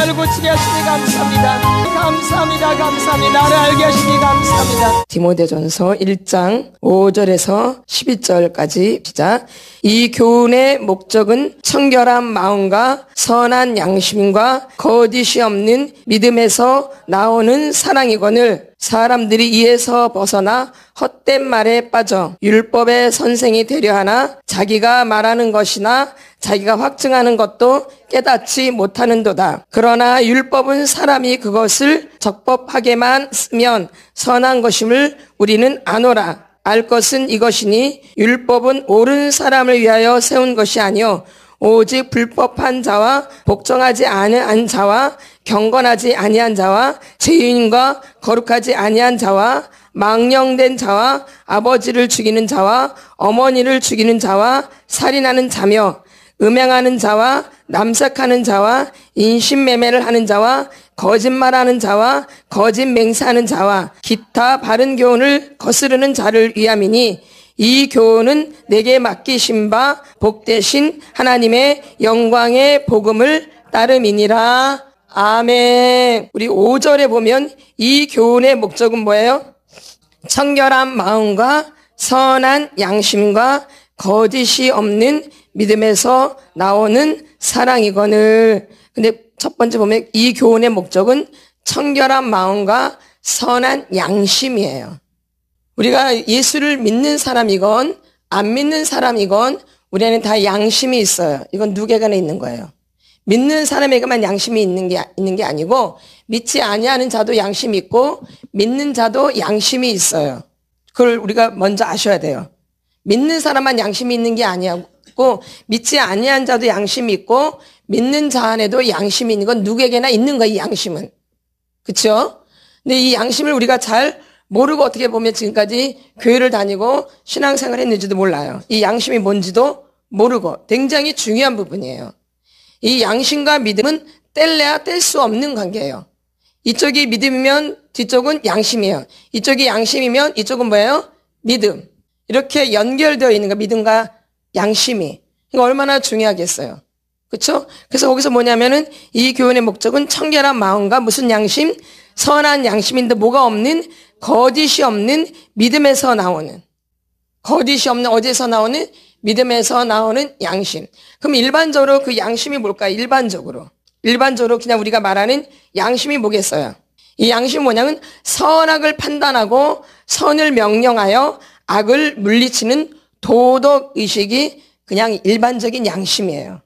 나를 고치게 하시니 감사합니다. 감사합니다. 감사합니다. 나를 알게 하시니 감사합니다. 디모데전서 1장 5절에서 12절까지 시작. 이 교훈의 목적은 청결한 마음과 선한 양심과 거짓이 없는 믿음에서 나오는 사랑이거늘 사람들이 이에서 벗어나 헛된 말에 빠져 율법의 선생이 되려 하나 자기가 말하는 것이나 자기가 확증하는 것도 깨닫지 못하는도다. 그러나 율법은 사람이 그것을 적법하게만 쓰면 선한 것임을 우리는 아노라. 알 것은 이것이니 율법은 옳은 사람을 위하여 세운 것이 아니요 오직 불법한 자와 복종하지 아니한 자와 경건하지 아니한 자와 죄인과 거룩하지 아니한 자와 망령된 자와 아버지를 죽이는 자와 어머니를 죽이는 자와 살인하는 자며 음행하는 자와 남색하는 자와 인신매매를 하는 자와 거짓말하는 자와 거짓 맹세하는 자와 기타 바른 교훈을 거스르는 자를 위함이니 이 교훈은 내게 맡기신 바 복되신 하나님의 영광의 복음을 따름이니라. 아멘. 우리 5절에 보면 이 교훈의 목적은 뭐예요? 청결한 마음과 선한 양심과 거짓이 없는 믿음에서 나오는 사랑이거늘. 근데 첫 번째 보면 이 교훈의 목적은 청결한 마음과 선한 양심이에요. 우리가 예수를 믿는 사람이건 안 믿는 사람이건 우리는 다 양심이 있어요. 이건 누구에게나 있는 거예요. 믿는 사람에게만 양심이 있는 게 아니고 믿지 아니하는 자도 양심이 있고 믿는 자도 양심이 있어요. 그걸 우리가 먼저 아셔야 돼요. 믿는 사람만 양심이 있는 게 아니고 믿지 아니한 자도 양심이 있고 믿는 자 안에도 양심이 있는 건 누구에게나 있는 거예요. 이 양심은. 그렇죠? 근데 이 양심을 우리가 잘 모르고 어떻게 보면 지금까지 교회를 다니고 신앙생활을 했는지도 몰라요. 이 양심이 뭔지도 모르고 굉장히 중요한 부분이에요. 이 양심과 믿음은 뗄래야 뗄 수 없는 관계예요. 이쪽이 믿음이면 뒤쪽은 양심이에요. 이쪽이 양심이면 이쪽은 뭐예요? 믿음. 이렇게 연결되어 있는 거 믿음과 양심이. 이거 얼마나 중요하겠어요. 그렇죠? 그래서 거기서 뭐냐면은 이 교훈의 목적은 청결한 마음과 무슨 양심? 선한 양심인데 뭐가 없는 거짓이 없는 믿음에서 나오는 거짓이 없는 어디에서 나오는 믿음에서 나오는 양심. 그럼 일반적으로 그 양심이 뭘까요? 일반적으로 그냥 우리가 말하는 양심이 뭐겠어요? 이 양심이 뭐냐면 선악을 판단하고 선을 명령하여 악을 물리치는 도덕의식이 그냥 일반적인 양심이에요.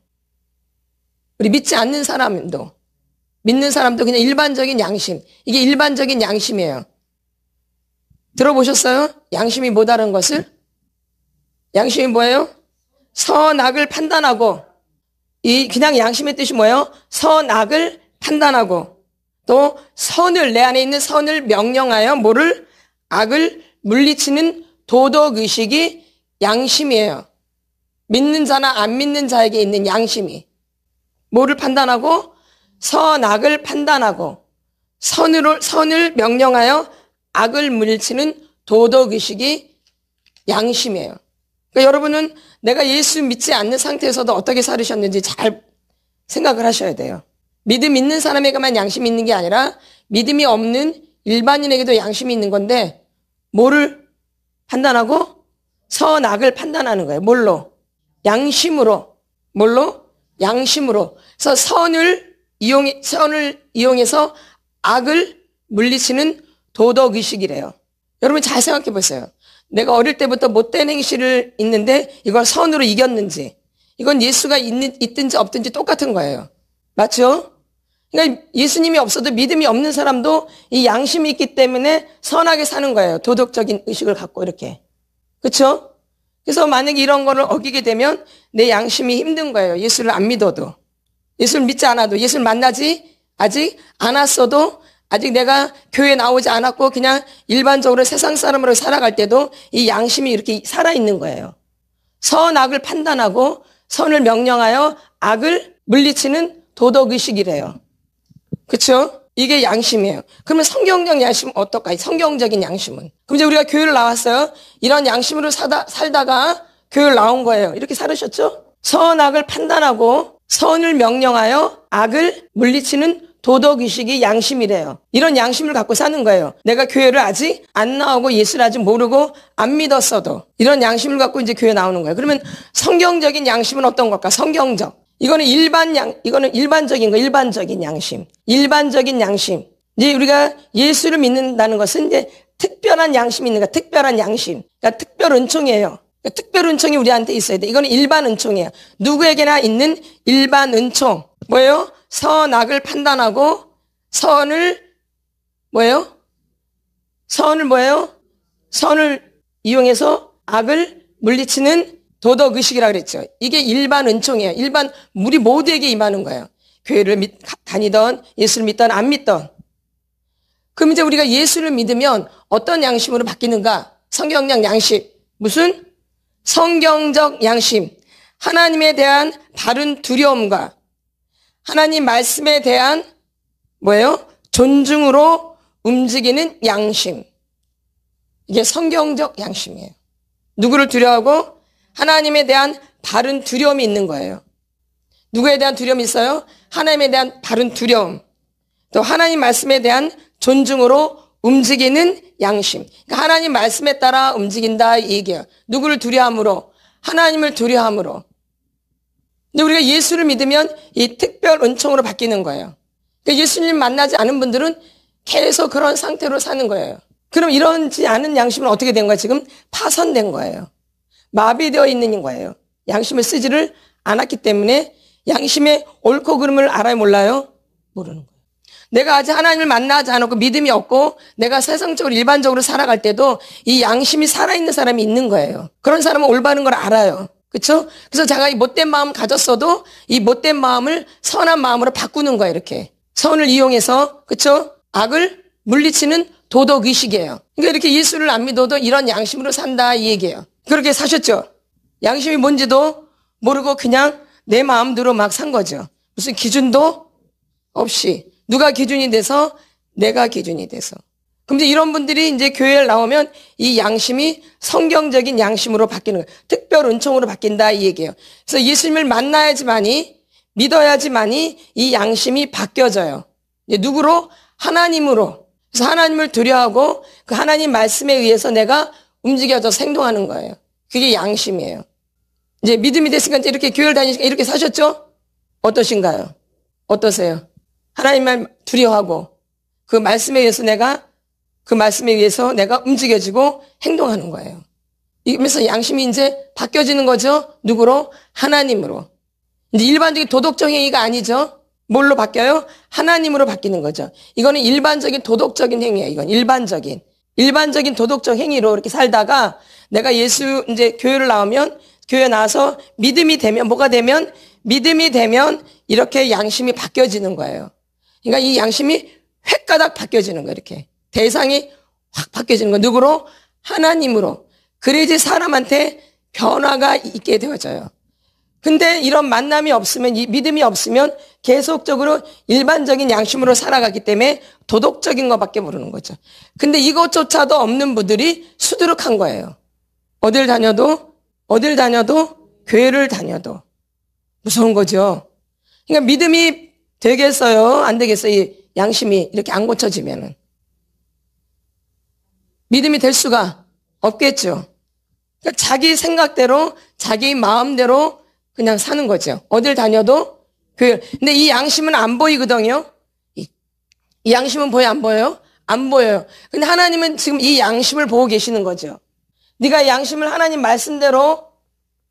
우리 믿지 않는 사람도 믿는 사람도 그냥 일반적인 양심. 이게 일반적인 양심이에요. 들어보셨어요? 양심이 뭐 다른 것을? 양심이 뭐예요? 선악을 판단하고 그냥 양심의 뜻이 뭐예요? 선악을 판단하고 또 내 안에 있는 선을 명령하여 뭐를? 악을 물리치는 도덕의식이 양심이에요. 믿는 자나 안 믿는 자에게 있는 양심이 뭐를 판단하고? 선악을 판단하고 선을 명령하여 악을 물리치는 도덕의식이 양심이에요. 그러니까 여러분은 내가 예수 믿지 않는 상태에서도 어떻게 살으셨는지 잘 생각을 하셔야 돼요. 믿음 있는 사람에게만 양심이 있는 게 아니라 믿음이 없는 일반인에게도 양심이 있는 건데 뭐를 판단하고? 선악을 판단하는 거예요. 뭘로? 양심으로. 뭘로? 양심으로. 그래서 선을 이용해서 악을 물리치는 도덕의식이래요. 여러분 잘 생각해 보세요. 내가 어릴 때부터 못된 행실을 있는데 이걸 선으로 이겼는지 이건 예수가 있든지 없든지 똑같은 거예요. 맞죠? 그러니까 예수님이 없어도 믿음이 없는 사람도 이 양심이 있기 때문에 선하게 사는 거예요. 도덕적인 의식을 갖고 이렇게. 그렇죠? 그래서 만약에 이런 거를 어기게 되면 내 양심이 힘든 거예요. 예수를 안 믿어도. 예수를 믿지 않아도 예수를 만나지 아직 않았어도 아직 내가 교회에 나오지 않았고 그냥 일반적으로 세상 사람으로 살아갈 때도 이 양심이 이렇게 살아있는 거예요. 선악을 판단하고 선을 명령하여 악을 물리치는 도덕의식이래요. 그렇죠? 이게 양심이에요. 그러면 성경적 양심은 어떨까요? 성경적인 양심은. 그럼 이제 우리가 교회를 나왔어요. 이런 양심으로 살다가 교회를 나온 거예요. 이렇게 살으셨죠? 선악을 판단하고 선을 명령하여 악을 물리치는 도덕의식이 양심이래요. 이런 양심을 갖고 사는 거예요. 내가 교회를 아직 안 나오고 예수를 아직 모르고 안 믿었어도 이런 양심을 갖고 이제 교회 나오는 거예요. 그러면 성경적인 양심은 어떤 걸까? 성경적. 이거는 일반적인 거, 일반적인 양심. 일반적인 양심. 이제 우리가 예수를 믿는다는 것은 이제 특별한 양심이 있는 거야. 특별한 양심. 그러니까 특별 은총이에요. 그러니까 특별 은총이 우리한테 있어야 돼. 이거는 일반 은총이에요. 누구에게나 있는 일반 은총. 뭐예요? 선악을 판단하고 선을 이용해서 악을 물리치는 도덕의식이라고 그랬죠. 이게 일반 은총이에요. 일반 우리 모두에게 임하는 거예요. 교회를 다니던 예수를 믿던 안 믿던. 그럼 이제 우리가 예수를 믿으면 어떤 양심으로 바뀌는가? 성경적 양심. 무슨? 성경적 양심. 하나님에 대한 바른 두려움과 하나님 말씀에 대한 존중으로 움직이는 양심. 이게 성경적 양심이에요. 누구를 두려워하고 하나님에 대한 바른 두려움이 있는 거예요. 누구에 대한 두려움이 있어요? 하나님에 대한 바른 두려움. 또 하나님 말씀에 대한 존중으로 움직이는 양심. 그러니까 하나님 말씀에 따라 움직인다 이 얘기예요. 누구를 두려워함으로? 하나님을 두려워함으로. 근데 우리가 예수를 믿으면 이 특별 은총으로 바뀌는 거예요. 그러니까 예수님 만나지 않은 분들은 계속 그런 상태로 사는 거예요. 그럼 이런지 않은 양심은 어떻게 된 거예요? 지금 파손된 거예요. 마비되어 있는 거예요. 양심을 쓰지를 않았기 때문에 양심의 옳고 그름을 알아요, 몰라요? 모르는 거예요. 내가 아직 하나님을 만나지 않았고 믿음이 없고 내가 세상적으로 일반적으로 살아갈 때도 이 양심이 살아있는 사람이 있는 거예요. 그런 사람은 올바른 걸 알아요. 그렇죠? 그래서 제가 이 못된 마음 가졌어도 이 못된 마음을 선한 마음으로 바꾸는 거예요. 이렇게 선을 이용해서, 그렇죠? 악을 물리치는 도덕의식이에요. 그러니까 이렇게 예수를 안 믿어도 이런 양심으로 산다 이 얘기예요. 그렇게 사셨죠? 양심이 뭔지도 모르고 그냥 내 마음대로 막 산 거죠. 무슨 기준도 없이. 누가 기준이 돼서? 내가 기준이 돼서. 그럼 이제 이런 분들이 이제 교회에 나오면 이 양심이 성경적인 양심으로 바뀌는 거예요. 특별 은총으로 바뀐다 이 얘기예요. 그래서 예수님을 만나야지만이, 믿어야지만이 이 양심이 바뀌어져요. 이제 누구로? 하나님으로. 그래서 하나님을 두려워하고 그 하나님 말씀에 의해서 내가 움직여져서 행동하는 거예요. 그게 양심이에요. 이제 믿음이 됐으니까 이제 이렇게 교회를 다니시니까 이렇게 사셨죠? 어떠신가요? 어떠세요? 하나님만 두려워하고 그 말씀에 의해서 내가 움직여지고 행동하는 거예요. 이러면서 양심이 이제 바뀌어지는 거죠. 누구로? 하나님으로. 이제 일반적인 도덕적 행위가 아니죠. 뭘로 바뀌어요? 하나님으로 바뀌는 거죠. 이거는 일반적인 도덕적인 행위예요. 이건 일반적인 도덕적 행위로 이렇게 살다가 내가 이제 교회를 나오면 교회 나와서 믿음이 되면 믿음이 되면 이렇게 양심이 바뀌어지는 거예요. 그러니까 이 양심이 획가닥 바뀌어지는 거예요. 이렇게 대상이 확 바뀌어지는 거예요. 누구로? 하나님으로. 그래야지 사람한테 변화가 있게 되어져요. 근데 이런 만남이 없으면, 이 믿음이 없으면 계속적으로 일반적인 양심으로 살아가기 때문에 도덕적인 것밖에 모르는 거죠. 근데 이것조차도 없는 분들이 수두룩한 거예요. 어딜 다녀도 교회를 다녀도 무서운 거죠. 그러니까 믿음이 되겠어요? 안 되겠어요? 이 양심이 이렇게 안 고쳐지면은. 믿음이 될 수가 없겠죠. 그러니까 자기 생각대로, 자기 마음대로 그냥 사는 거죠. 어딜 다녀도 교회. 근데 이 양심은 안 보이거든요. 이 양심은 보여, 안 보여요? 안 보여요. 근데 하나님은 지금 이 양심을 보고 계시는 거죠. 네가 양심을 하나님 말씀대로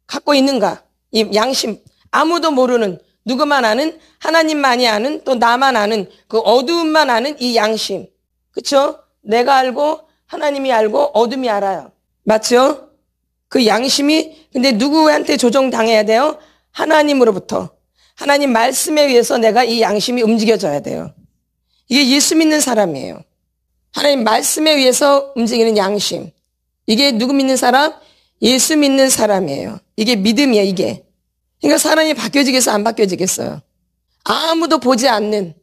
갖고 있는가? 이 양심, 아무도 모르는, 누구만 아는, 하나님만이 아는, 또 나만 아는, 그 어두움만 아는 이 양심. 그쵸? 내가 알고, 하나님이 알고, 어둠이 알아요. 맞죠? 그 양심이, 근데 누구한테 조정당해야 돼요? 하나님으로부터. 하나님 말씀에 의해서 내가 이 양심이 움직여져야 돼요. 이게 예수 믿는 사람이에요. 하나님 말씀에 의해서 움직이는 양심. 이게 누구 믿는 사람? 예수 믿는 사람이에요. 이게 믿음이에요, 이게. 그러니까 사람이 바뀌어지겠어, 안 바뀌어지겠어요? 아무도 보지 않는,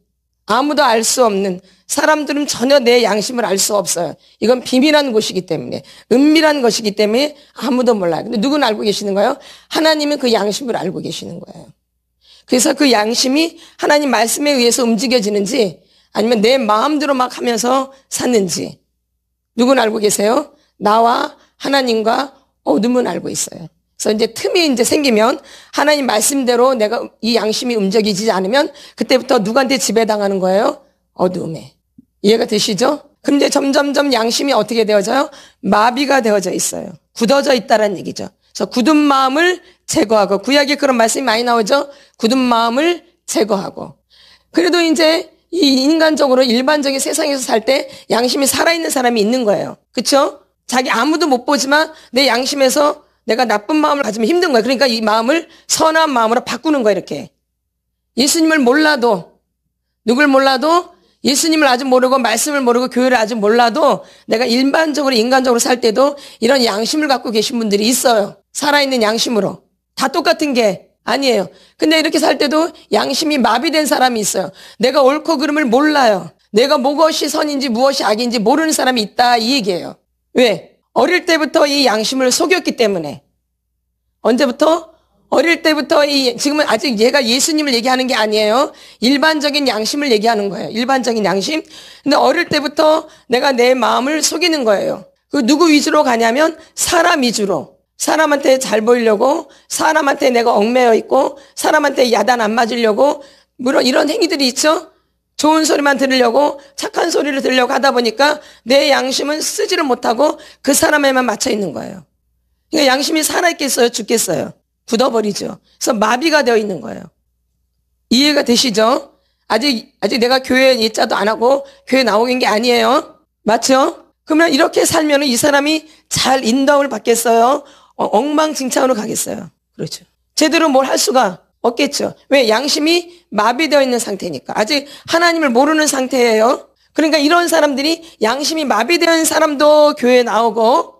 아무도 알 수 없는, 사람들은 전혀 내 양심을 알 수 없어요. 이건 비밀한 곳이기 때문에, 은밀한 것이기 때문에 아무도 몰라요. 근데 누구는 알고 계시는 거예요? 하나님은 그 양심을 알고 계시는 거예요. 그래서 그 양심이 하나님 말씀에 의해서 움직여지는지 아니면 내 마음대로 막 하면서 샀는지 누군 알고 계세요? 나와 하나님과 어둠은 알고 있어요. 그래서 이제 틈이 이제 생기면 하나님 말씀대로 내가 이 양심이 움직이지 않으면 그때부터 누구한테 지배당하는 거예요? 어둠에. 이해가 되시죠? 근데 점점점 양심이 어떻게 되어져요? 마비가 되어져 있어요. 굳어져 있다는 얘기죠. 그래서 굳은 마음을 제거하고, 구약에 그런 말씀이 많이 나오죠? 굳은 마음을 제거하고. 그래도 이제 이 인간적으로 일반적인 세상에서 살 때 양심이 살아있는 사람이 있는 거예요. 그쵸? 자기 아무도 못 보지만 내 양심에서 내가 나쁜 마음을 가지면 힘든 거예요. 그러니까 이 마음을 선한 마음으로 바꾸는 거예요, 이렇게. 예수님을 몰라도, 누굴 몰라도 예수님을 아직 모르고 말씀을 모르고 교회를 아직 몰라도 내가 일반적으로 인간적으로 살 때도 이런 양심을 갖고 계신 분들이 있어요. 살아있는 양심으로. 다 똑같은 게 아니에요. 근데 이렇게 살 때도 양심이 마비된 사람이 있어요. 내가 옳고 그름을 몰라요. 내가 무엇이 선인지 무엇이 악인지 모르는 사람이 있다 이 얘기예요. 왜? 어릴 때부터 이 양심을 속였기 때문에. 언제부터? 어릴 때부터 지금은 아직 얘가 예수님을 얘기하는 게 아니에요. 일반적인 양심을 얘기하는 거예요. 일반적인 양심. 근데 어릴 때부터 내가 내 마음을 속이는 거예요. 그 누구 위주로 가냐면 사람 위주로. 사람한테 잘 보이려고, 사람한테 내가 얽매여 있고, 사람한테 야단 안 맞으려고, 물론 이런 행위들이 있죠. 좋은 소리만 들으려고, 착한 소리를 들으려고 하다 보니까 내 양심은 쓰지를 못하고 그 사람에만 맞춰 있는 거예요. 그러니까 양심이 살아있겠어요? 죽겠어요? 굳어버리죠. 그래서 마비가 되어 있는 거예요. 이해가 되시죠? 아직 내가 교회 예자도 안 하고 교회 나오는 게 아니에요. 맞죠? 그러면 이렇게 살면 이 사람이 잘 인도를 받겠어요? 엉망진창으로 가겠어요. 그렇죠. 제대로 뭘 할 수가 없겠죠. 왜? 양심이 마비되어 있는 상태니까. 아직 하나님을 모르는 상태예요. 그러니까 이런 사람들이 양심이 마비되어 있는 사람도 교회에 나오고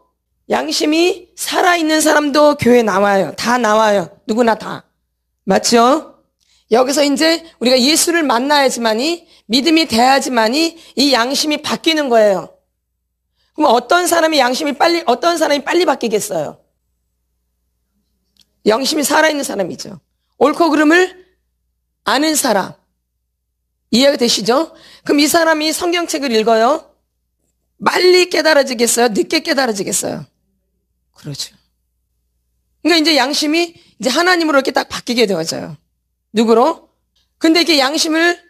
양심이 살아있는 사람도 교회에 나와요. 다 나와요. 누구나 다. 맞죠? 여기서 이제 우리가 예수를 만나야지만이 믿음이 돼야지만이 이 양심이 바뀌는 거예요. 그럼 어떤 사람이 빨리 바뀌겠어요? 양심이 살아있는 사람이죠. 옳고 그름을 아는 사람. 이해가 되시죠? 그럼 이 사람이 성경책을 읽어요. 빨리 깨달아지겠어요? 늦게 깨달아지겠어요? 그렇죠. 그러니까 이제 양심이 이제 하나님으로 이렇게 딱 바뀌게 되어져요. 누구로? 근데 이렇게 양심을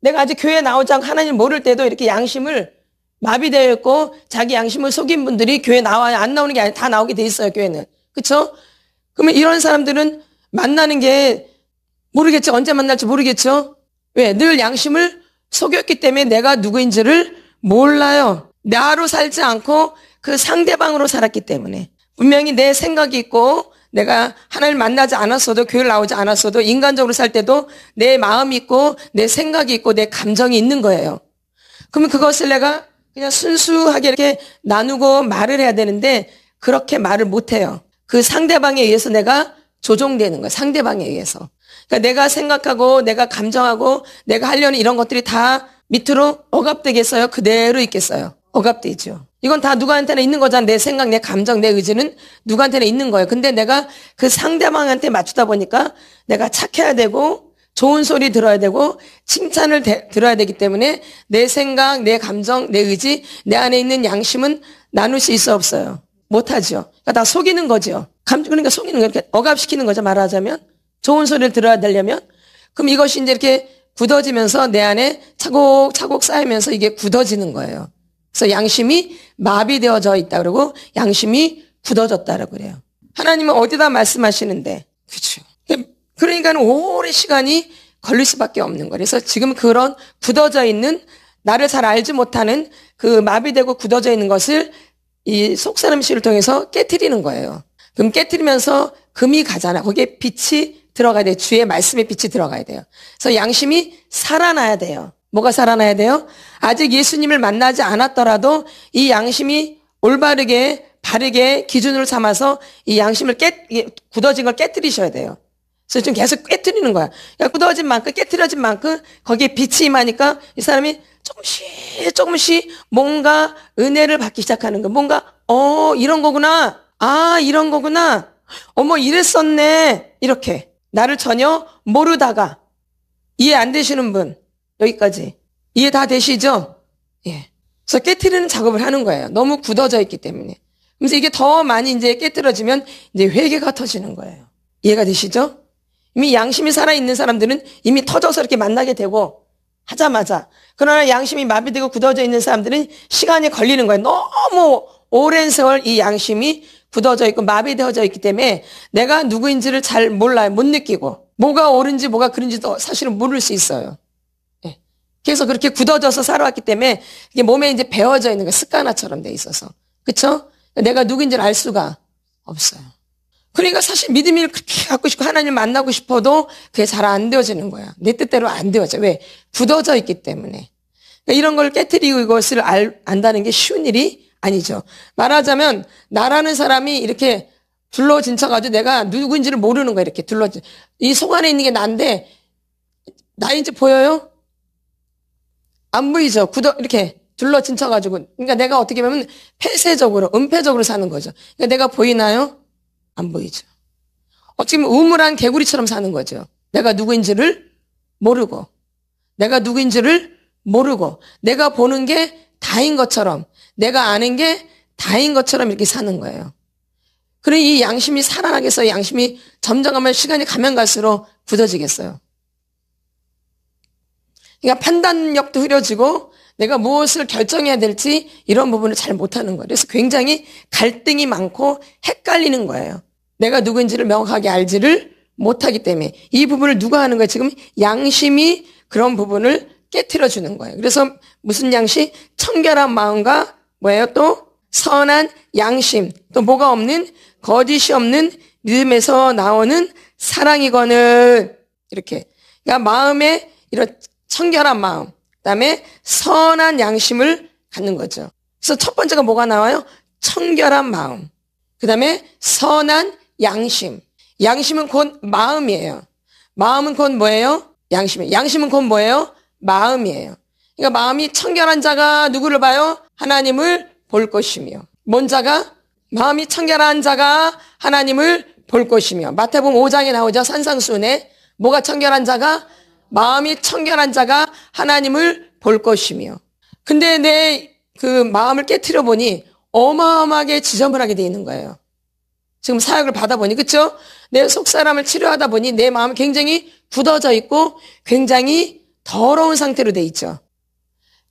내가 아직 교회에 나오지 않고 하나님 모를 때도 이렇게 양심을 마비되어 있고 자기 양심을 속인 분들이 교회에 나와요. 안 나오는 게 아니라 다 나오게 돼 있어요, 교회는. 그렇죠? 그러면 이런 사람들은 만나는 게 모르겠죠. 언제 만날지 모르겠죠. 왜? 늘 양심을 속였기 때문에 내가 누구인지를 몰라요. 나로 살지 않고 그 상대방으로 살았기 때문에. 분명히 내 생각이 있고 내가 하나님을 만나지 않았어도 교회를 나오지 않았어도 인간적으로 살 때도 내 마음이 있고 내 생각이 있고 내 감정이 있는 거예요. 그러면 그것을 내가 그냥 순수하게 이렇게 나누고 말을 해야 되는데 그렇게 말을 못해요. 그 상대방에 의해서 내가 조종되는 거예요. 상대방에 의해서. 그러니까 내가 생각하고 내가 감정하고 내가 하려는 이런 것들이 다 밑으로 억압되겠어요? 그대로 있겠어요? 억압되죠. 이건 다 누구한테나 있는 거잖아. 내 생각, 내 감정, 내 의지는 누구한테나 있는 거예요. 근데 내가 그 상대방한테 맞추다 보니까 내가 착해야 되고 좋은 소리 들어야 되고 칭찬을 들어야 되기 때문에 내 생각, 내 감정, 내 의지, 내 안에 있는 양심은 나눌 수 있어 없어요? 못하죠. 그러니까 다 속이는 거죠. 그러니까 속이는 거, 이렇게 억압시키는 거죠. 말하자면. 좋은 소리를 들어야 되려면. 그럼 이것이 이제 이렇게 굳어지면서 내 안에 차곡차곡 쌓이면서 이게 굳어지는 거예요. 그래서 양심이 마비되어져 있다 그러고 양심이 굳어졌다라고 그래요. 하나님은 어디다 말씀하시는데. 그렇죠. 그러니까 오랜 시간이 걸릴 수밖에 없는 거예요. 그래서 지금 그런 굳어져 있는 나를 잘 알지 못하는 그 마비되고 굳어져 있는 것을 이 속사람 씨를 통해서 깨트리는 거예요. 그럼 깨트리면서 금이 가잖아. 거기에 빛이 들어가야 돼요. 주의 말씀의 빛이 들어가야 돼요. 그래서 양심이 살아나야 돼요. 뭐가 살아나야 돼요? 아직 예수님을 만나지 않았더라도 이 양심이 올바르게 바르게 기준으로 삼아서 이 양심을 굳어진 걸 깨트리셔야 돼요. 그래서 좀 계속 깨트리는 거야. 그러니까 굳어진 만큼 깨트려진 만큼 거기에 빛이 임하니까 이 사람이 조금씩 뭔가 은혜를 받기 시작하는 거. 뭔가 이런 거구나. 아, 이런 거구나. 어머, 이랬었네. 이렇게. 나를 전혀 모르다가. 이해 안 되시는 분, 여기까지. 이해 다 되시죠? 예. 그래서 깨트리는 작업을 하는 거예요. 너무 굳어져 있기 때문에. 그래서 이게 더 많이 이제 깨트려지면 이제 회개가 터지는 거예요. 이해가 되시죠? 이미 양심이 살아있는 사람들은 이미 터져서 이렇게 만나게 되고 하자마자. 그러나 양심이 마비되고 굳어져 있는 사람들은 시간이 걸리는 거예요. 너무 오랜 세월 이 양심이 굳어져 있고 마비되어져 있기 때문에 내가 누구인지를 잘 몰라요. 못 느끼고. 뭐가 옳은지 뭐가 그른지도 사실은 모를 수 있어요. 예. 그래서 그렇게 굳어져서 살아왔기 때문에 이게 몸에 이제 배어져 있는 거 습관화처럼 돼 있어서. 그쵸? 내가 누구인지를 알 수가 없어요. 그러니까 사실 믿음을 그렇게 갖고 싶고 하나님을 만나고 싶어도 그게 잘 안 되어지는 거야. 내 뜻대로 안 되어져. 왜? 굳어져 있기 때문에. 그러니까 이런 걸 깨트리고 이것을 안다는 게 쉬운 일이 아니죠. 말하자면 나라는 사람이 이렇게 둘러진쳐가지고 내가 누구인지를 모르는 거야. 이렇게 둘러진. 이 속 안에 있는 게 난데 나인지 보여요? 안 보이죠? 이렇게 둘러진쳐가지고. 그러니까 내가 어떻게 보면 폐쇄적으로, 은폐적으로 사는 거죠. 그러니까 내가 보이나요? 안 보이죠. 어찌 보면 우물한 개구리처럼 사는 거죠. 내가 누구인지를 모르고, 내가 누구인지를 모르고, 내가 보는 게 다인 것처럼, 내가 아는 게 다인 것처럼 이렇게 사는 거예요. 그러니 이 양심이 살아나겠어요? 양심이 점점 시간이 가면 갈수록 굳어지겠어요. 그러니까 판단력도 흐려지고, 내가 무엇을 결정해야 될지 이런 부분을 잘 못하는 거예요. 그래서 굉장히 갈등이 많고 헷갈리는 거예요. 내가 누구인지를 명확하게 알지를 못하기 때문에 이 부분을 누가 하는 거예요? 지금 양심이 그런 부분을 깨트려 주는 거예요. 그래서 무슨 양심? 청결한 마음과 뭐예요? 또 선한 양심, 또 뭐가 없는 거짓이 없는 믿음에서 나오는 사랑이거늘. 이렇게. 그러니까 마음에 이런 청결한 마음, 그다음에 선한 양심을 갖는 거죠. 그래서 첫 번째가 뭐가 나와요? 청결한 마음. 그다음에 선한 양심. 양심은 곧 마음이에요. 마음은 곧 뭐예요? 양심이에요. 양심은 곧 뭐예요? 마음이에요. 그러니까 마음이 청결한 자가 누구를 봐요? 하나님을 볼 것이며. 뭔 자가? 마음이 청결한 자가 하나님을 볼 것이며. 마태복음 5장에 나오죠. 산상수훈에. 뭐가 청결한 자가? 마음이 청결한 자가 하나님을 볼 것이며. 근데 내 그 마음을 깨트려 보니 어마어마하게 지저분하게 돼 있는 거예요. 지금 사역을 받아보니, 그쵸? 내 속사람을 치료하다 보니 내 마음이 굉장히 굳어져 있고 굉장히 더러운 상태로 돼 있죠.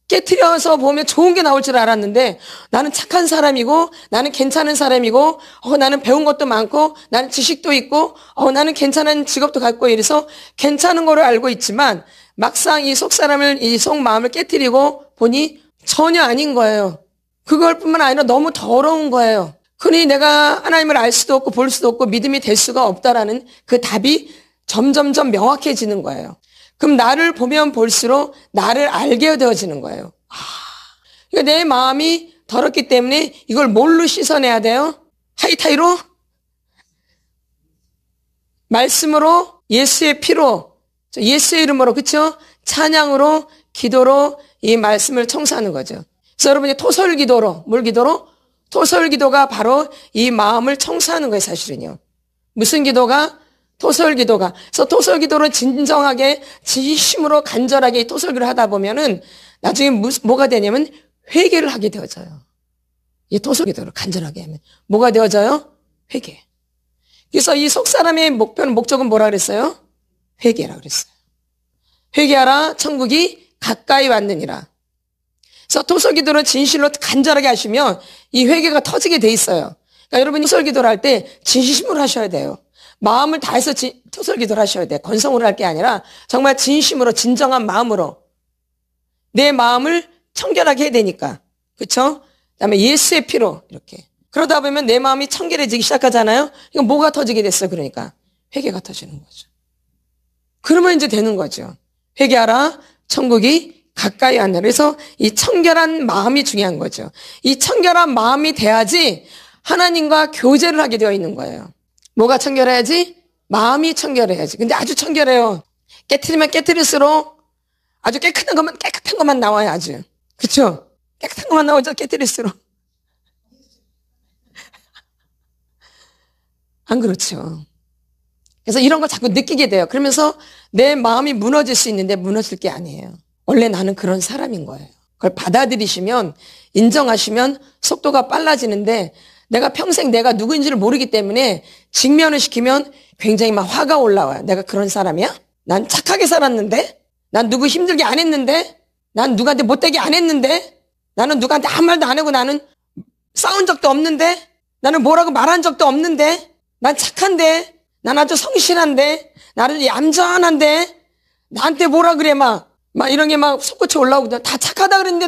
깨트려서 보면 좋은 게 나올 줄 알았는데 나는 착한 사람이고 나는 괜찮은 사람이고 나는 배운 것도 많고 나는 지식도 있고 나는 괜찮은 직업도 갖고 이래서 괜찮은 거를 알고 있지만 막상 이 속사람을 이 속마음을 깨트리고 보니 전혀 아닌 거예요. 그걸 뿐만 아니라 너무 더러운 거예요. 그러니 내가 하나님을 알 수도 없고 볼 수도 없고 믿음이 될 수가 없다라는 그 답이 점점점 명확해지는 거예요. 그럼 나를 보면 볼수록 나를 알게 되어지는 거예요. 그러니까 내 마음이 더럽기 때문에 이걸 뭘로 씻어내야 돼요? 하이타이로? 말씀으로? 예수의 피로? 예수의 이름으로, 그쵸? 찬양으로, 기도로 이 말씀을 청소하는 거죠. 그래서 여러분이 토설기도로, 뭘 기도로? 토설기도가 바로 이 마음을 청소하는 거예요, 사실은요. 무슨 기도가? 토설기도가. 그래서 토설기도를 진정하게, 진심으로 간절하게 이 토설기도를 하다 보면은 나중에 뭐가 되냐면 회개를 하게 되어져요. 이 토설기도를 간절하게 하면. 뭐가 되어져요? 회개. 그래서 이 속사람의 목적은 뭐라 그랬어요? 회개라 그랬어요. 회개하라, 천국이 가까이 왔느니라. 그래서 토설기도를 진실로 간절하게 하시면 이 회개가 터지게 돼 있어요. 그러니까 여러분이 토설기도를 할 때 진심으로 하셔야 돼요. 마음을 다해서 토설기도를 하셔야 돼요. 건성으로 할 게 아니라 정말 진심으로, 진정한 마음으로 내 마음을 청결하게 해야 되니까. 그렇죠? 그다음에 예수의 피로 이렇게. 그러다 보면 내 마음이 청결해지기 시작하잖아요. 이거 뭐가 터지게 됐어요? 그러니까 회개가 터지는 거죠. 그러면 이제 되는 거죠. 회개하라, 천국이 가까이 왔느니라. 그래서 이 청결한 마음이 중요한 거죠. 이 청결한 마음이 돼야지 하나님과 교제를 하게 되어 있는 거예요. 뭐가 청결해야지? 마음이 청결해야지. 근데 아주 청결해요. 깨트리면 깨트릴수록 아주 깨끗한 것만 나와요, 아주. 그쵸? 깨끗한 것만 나오죠, 깨트릴수록. 안 그렇죠. 그래서 이런 걸 자꾸 느끼게 돼요. 그러면서 내 마음이 무너질 수 있는데 무너질 게 아니에요. 원래 나는 그런 사람인 거예요. 그걸 받아들이시면, 인정하시면 속도가 빨라지는데, 내가 평생 내가 누구인지를 모르기 때문에 직면을 시키면 굉장히 막 화가 올라와요. 내가 그런 사람이야? 난 착하게 살았는데? 난 누구 힘들게 안 했는데? 난 누구한테 못되게 안 했는데? 나는 누구한테 아무 말도 안 하고 나는 싸운 적도 없는데? 나는 뭐라고 말한 적도 없는데? 난 착한데? 난 아주 성실한데? 나는 얌전한데? 나한테 뭐라 그래 막 이런 게 막 솟구쳐 올라오고 다 착하다 그랬는데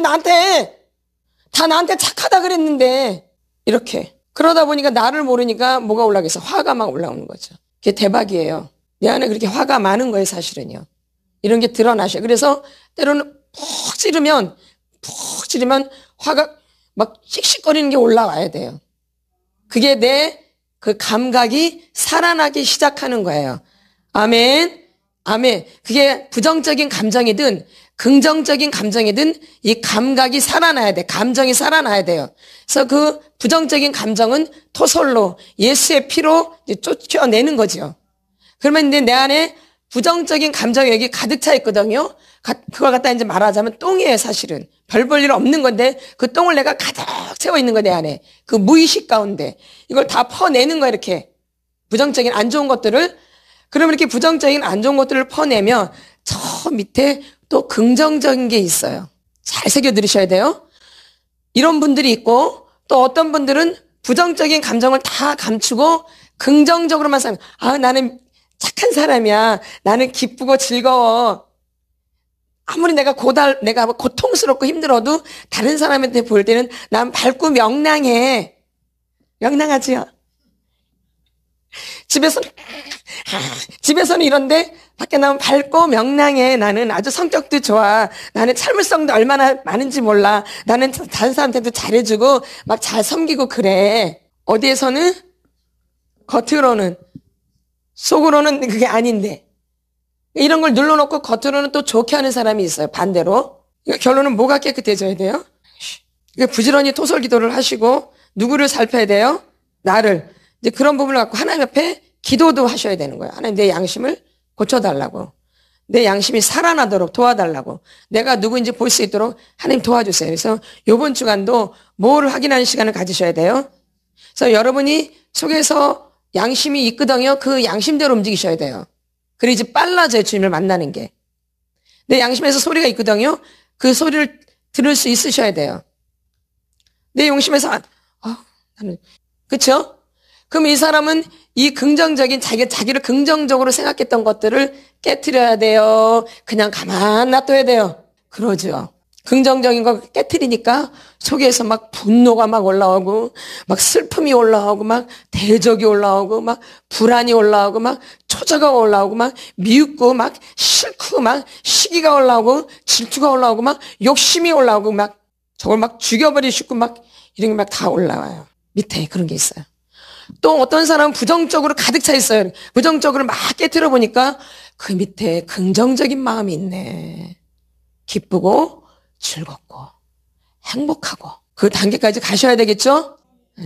다 나한테 착하다 그랬는데 이렇게 그러다 보니까 나를 모르니까 뭐가 올라오겠어? 화가 막 올라오는 거죠. 그게 대박이에요. 내 안에 그렇게 화가 많은 거예요, 사실은요. 이런 게 드러나셔요. 그래서 때로는 푹 찌르면 화가 막 씩씩거리는 게 올라와야 돼요. 그게 내 그 감각이 살아나기 시작하는 거예요. 아멘. 아멘. 그게 부정적인 감정이든 긍정적인 감정이든 이 감각이 살아나야 돼. 감정이 살아나야 돼요. 그래서 그 부정적인 감정은 토솔로 예수의 피로 쫓겨내는 거죠. 그러면 이제 내 안에 부정적인 감정이 여기 가득 차 있거든요. 그걸 갖다 이제 말하자면 똥이에요, 사실은. 별 볼 일 없는 건데 그 똥을 내가 가득 채워 있는 거 내 안에. 그 무의식 가운데. 이걸 다 퍼내는 거야, 이렇게. 부정적인 안 좋은 것들을. 그러면 이렇게 부정적인 안 좋은 것들을 퍼내면 저 밑에 또 긍정적인 게 있어요. 잘 새겨 들으셔야 돼요. 이런 분들이 있고 또 어떤 분들은 부정적인 감정을 다 감추고 긍정적으로만 살면 나는 착한 사람이야. 나는 기쁘고 즐거워. 아무리 내가 고통스럽고 힘들어도 다른 사람한테 볼 때는 난 밝고 명랑해. 명랑하지요? 집에서는 이런데 밖에 나오면 밝고 명랑해. 나는 아주 성격도 좋아. 나는 참을성도 얼마나 많은지 몰라. 나는 다른 사람한테도 잘해주고 막 잘 섬기고 그래. 어디에서는 겉으로는 속으로는 그게 아닌데 이런 걸 눌러놓고 겉으로는 또 좋게 하는 사람이 있어요. 반대로. 그러니까 결론은 뭐가 깨끗해져야 돼요? 그러니까 부지런히 토설 기도를 하시고 누구를 살펴야 돼요? 나를. 이제 그런 부분을 갖고 하나님 앞에 기도도 하셔야 되는 거예요. 하나님 내 양심을 고쳐달라고. 내 양심이 살아나도록 도와달라고. 내가 누구인지 볼 수 있도록 하나님 도와주세요. 그래서 이번 주간도 뭘 확인하는 시간을 가지셔야 돼요. 그래서 여러분이 속에서 양심이 있거든요. 그 양심대로 움직이셔야 돼요. 그리고 이제 빨라져요. 주님을 만나는 게. 내 양심에서 소리가 있거든요. 그 소리를 들을 수 있으셔야 돼요. 내 용심에서 나는 그렇죠? 그럼 이 사람은 이 긍정적인 자기를 긍정적으로 생각했던 것들을 깨트려야 돼요. 그냥 가만 놔둬야 돼요. 그러죠. 긍정적인 거 깨트리니까 속에서 막 분노가 막 올라오고 막 슬픔이 올라오고 막 대적이 올라오고 막 불안이 올라오고 막 초조가 올라오고 막 미웃고 막 싫고 막 시기가 올라오고 질투가 올라오고 막 욕심이 올라오고 막 저걸 막 죽여버리고 싶고 막 이런 게 막 다 올라와요. 밑에 그런 게 있어요. 또 어떤 사람은 부정적으로 가득 차 있어요. 부정적으로 막 깨트려 보니까 그 밑에 긍정적인 마음이 있네. 기쁘고 즐겁고 행복하고 그 단계까지 가셔야 되겠죠?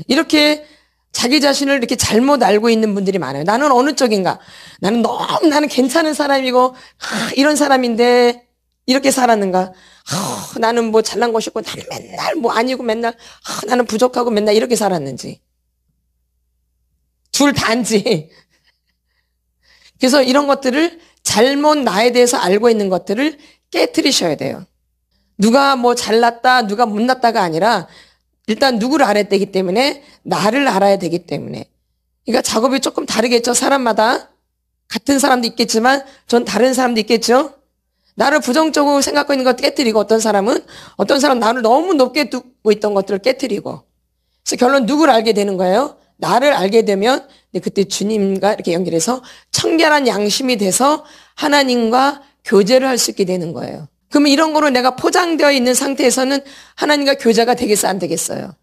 이렇게 자기 자신을 이렇게 잘못 알고 있는 분들이 많아요. 나는 어느 쪽인가? 나는 괜찮은 사람이고 이런 사람인데 이렇게 살았는가? 나는 뭐 잘난 것이 없고 나는 맨날 뭐 아니고 맨날 나는 부족하고 맨날 이렇게 살았는지 둘 다인지. 그래서 이런 것들을 잘못 나에 대해서 알고 있는 것들을 깨트리셔야 돼요. 누가 뭐 잘났다 누가 못났다가 아니라 일단 누구를 알아야 되기 때문에 나를 알아야 되기 때문에. 그러니까 작업이 조금 다르겠죠. 사람마다 같은 사람도 있겠지만 전 다른 사람도 있겠죠. 나를 부정적으로 생각하고 있는 것 깨트리고 어떤 사람은 나를 너무 높게 두고 있던 것들을 깨트리고. 그래서 결론 누구를 알게 되는 거예요? 나를 알게 되면 그때 주님과 이렇게 연결해서 청결한 양심이 돼서 하나님과 교제를 할 수 있게 되는 거예요. 그러면 이런 거로 내가 포장되어 있는 상태에서는 하나님과 교제가 되겠어 안 되겠어요?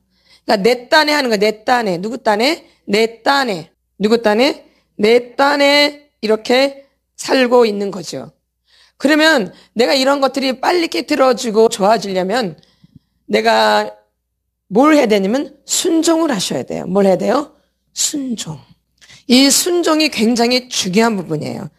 그러니까 내 딴에 하는 거야. 내 딴에. 누구 딴에? 내 딴에. 누구 딴에? 내 딴에 이렇게 살고 있는 거죠. 그러면 내가 이런 것들이 빨리 깨트려지고 좋아지려면 내가 뭘 해야 되냐면 순종을 하셔야 돼요. 뭘 해야 돼요? 순종. 이 순종이 굉장히 중요한 부분이에요.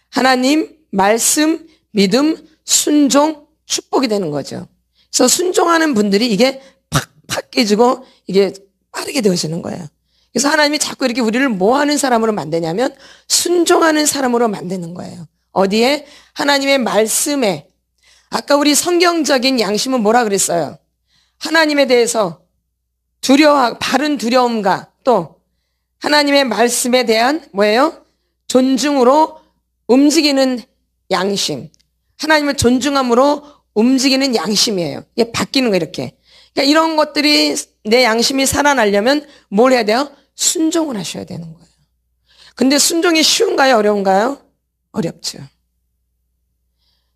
하나님, 말씀, 믿음, 순종, 축복이 되는 거죠. 그래서 순종하는 분들이 이게 팍팍 깨지고 이게 빠르게 되어지는 거예요. 그래서 하나님이 자꾸 이렇게 우리를 뭐 하는 사람으로 만드냐면 순종하는 사람으로 만드는 거예요. 어디에? 하나님의 말씀에. 아까 우리 성경적인 양심은 뭐라 그랬어요? 하나님에 대해서 바른 두려움과 또 하나님의 말씀에 대한 뭐예요? 존중으로 움직이는 양심. 하나님을 존중함으로 움직이는 양심이에요. 이게 바뀌는 거예요, 이렇게. 그러니까 이런 것들이 내 양심이 살아나려면 뭘 해야 돼요? 순종을 하셔야 되는 거예요. 근데 순종이 쉬운가요? 어려운가요? 어렵죠.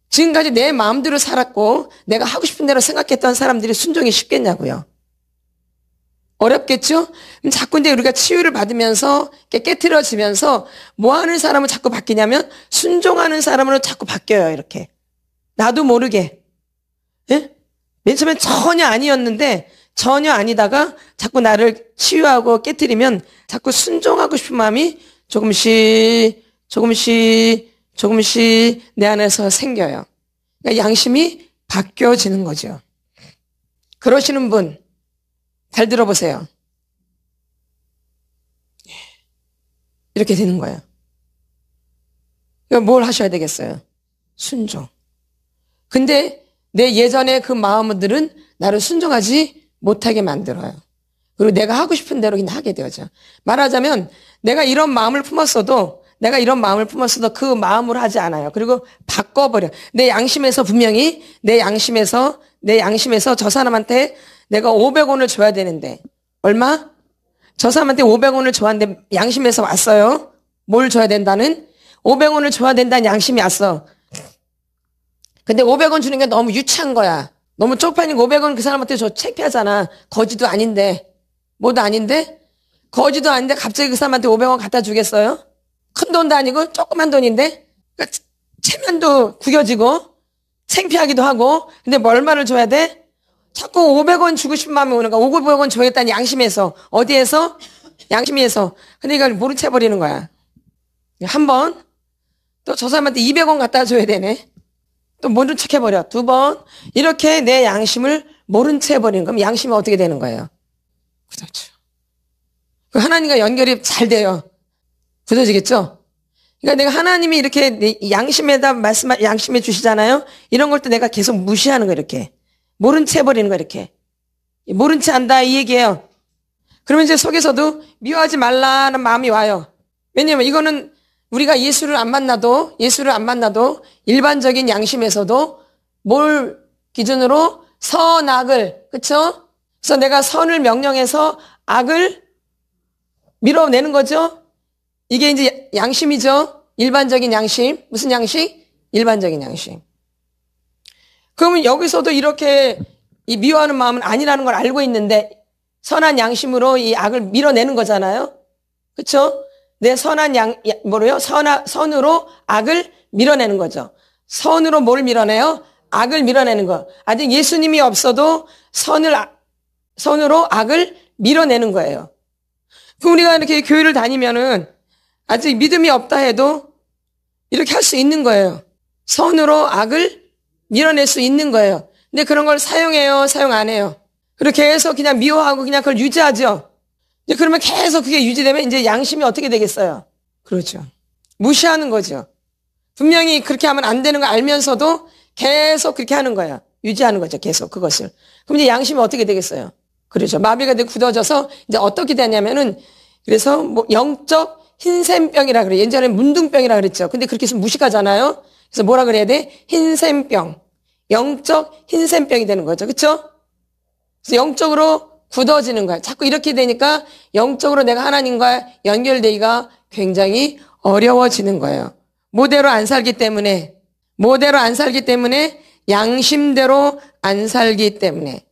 지금까지 내 마음대로 살았고 내가 하고 싶은 대로 생각했던 사람들이 순종이 쉽겠냐고요. 어렵겠죠? 그럼 자꾸 이제 우리가 치유를 받으면서 깨트려지면서 뭐 하는 사람은 자꾸 바뀌냐면 순종하는 사람으로 자꾸 바뀌어요, 이렇게. 나도 모르게. 예? 맨 처음엔 전혀 아니었는데 전혀 아니다가 자꾸 나를 치유하고 깨트리면 자꾸 순종하고 싶은 마음이 조금씩 내 안에서 생겨요. 그러니까 양심이 바뀌어지는 거죠. 그러시는 분, 잘 들어보세요. 이렇게 되는 거예요. 그러니까 뭘 하셔야 되겠어요? 순종. 근데 내 예전의 그 마음들은 나를 순종하지 못하게 만들어요. 그리고 내가 하고 싶은 대로 그냥 하게 되어져. 말하자면 내가 이런 마음을 품었어도 그 마음으로 하지 않아요. 그리고 바꿔버려. 내 양심에서 저 사람한테 내가 500원을 줘야 되는데 얼마? 저 사람한테 500원을 줘야하는데 양심에서 왔어요. 뭘 줘야 된다는? 500원을 줘야 된다는 양심이 왔어. 근데 500원 주는 게 너무 유치한 거야. 너무 쪽팔리니까 500원 그 사람한테 줘. 창피하잖아. 거지도 아닌데. 뭐도 아닌데? 거지도 아닌데 갑자기 그 사람한테 500원 갖다 주겠어요? 큰 돈도 아니고 조그만 돈인데? 그러니까 체면도 구겨지고 창피하기도 하고. 근데 뭐 얼마를 줘야 돼? 자꾸 500원 주고 싶은 마음이 오는 거야. 500원 줘야겠다는 양심에서. 어디에서? 양심에서. 근데 이걸 모른 채 해버리는 거야. 한 번. 또 저 사람한테 200원 갖다 줘야 되네. 또 모른 척 해버려. 두 번. 이렇게 내 양심을 모른 채 해버리는 거면 양심이 어떻게 되는 거예요? 굳어져. 하나님과 연결이 잘 돼요. 굳어지겠죠? 그러니까 내가 하나님이 이렇게 내 양심에다 양심해 주시잖아요? 이런 걸 또 내가 계속 무시하는 거 이렇게. 모른 채 해버리는 거 이렇게. 모른 채 한다 이 얘기예요. 그러면 이제 속에서도 미워하지 말라는 마음이 와요. 왜냐면 이거는 우리가 예수를 안 만나도 일반적인 양심에서도 뭘 기준으로 선악을, 그쵸? 그래서 내가 선을 명령해서 악을 밀어내는 거죠? 이게 이제 양심이죠? 일반적인 양심. 무슨 양심? 일반적인 양심. 그러면 여기서도 이렇게 이 미워하는 마음은 아니라는 걸 알고 있는데 선한 양심으로 이 악을 밀어내는 거잖아요? 그쵸? 내 선한 선으로 악을 밀어내는 거죠. 선으로 뭘 밀어내요? 악을 밀어내는 거. 아직 예수님이 없어도 선으로 악을 밀어내는 거예요. 그럼 우리가 이렇게 교회를 다니면은 아직 믿음이 없다 해도 이렇게 할 수 있는 거예요. 선으로 악을 밀어낼 수 있는 거예요. 근데 그런 걸 사용해요? 사용 안 해요? 그리고 계속 그냥 미워하고 그냥 그걸 유지하죠? 이제 그러면 계속 그게 유지되면 이제 양심이 어떻게 되겠어요? 그렇죠. 무시하는 거죠. 분명히 그렇게 하면 안 되는 거 알면서도 계속 그렇게 하는 거예요. 유지하는 거죠. 계속 그것을. 그럼 이제 양심이 어떻게 되겠어요? 그렇죠. 마비가 되고 굳어져서 이제 어떻게 되냐면은 그래서 뭐 영적 흰샘병이라 그래요. 예전에 문둥병이라 그랬죠. 근데 그렇게 해서 무식하잖아요. 그래서 뭐라 그래야 돼? 흰샘병. 영적 흰샘병이 되는 거죠. 그렇죠? 그래서 영적으로 굳어지는 거야. 자꾸 이렇게 되니까 영적으로 내가 하나님과 연결되기가 굉장히 어려워지는 거예요. 모대로 안 살기 때문에 양심대로 안 살기 때문에.